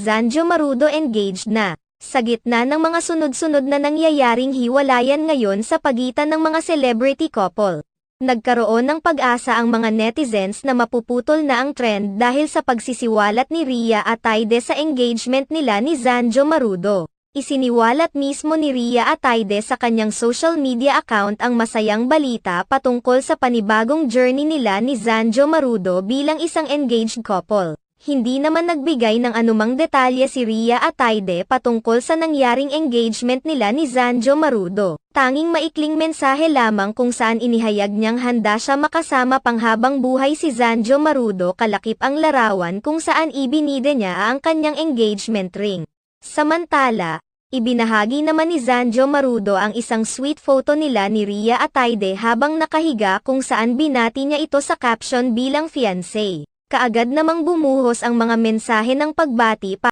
Zanjo Marudo engaged na. Sa gitna ng mga sunod-sunod na nangyayaring hiwalayan ngayon sa pagitan ng mga celebrity couple, nagkaroon ng pag-asa ang mga netizens na mapuputol na ang trend dahil sa pagsisiwalat ni Rhea Atayde sa engagement nila ni Zanjo Marudo. Isiniwalat mismo ni Rhea Atayde sa kanyang social media account ang masayang balita patungkol sa panibagong journey nila ni Zanjo Marudo bilang isang engaged couple. Hindi naman nagbigay ng anumang detalye si Rhea Atayde patungkol sa nangyaring engagement nila ni Zanjo Marudo. Tanging maikling mensahe lamang kung saan inihayag niyang handa siya makasama panghabang buhay si Zanjo Marudo kalakip ang larawan kung saan ibinida niya ang kanyang engagement ring. Samantala, ibinahagi naman ni Zanjo Marudo ang isang sweet photo nila ni Rhea Atayde habang nakahiga kung saan binati niya ito sa caption bilang fiancé. Kaagad namang bumuhos ang mga mensahe ng pagbati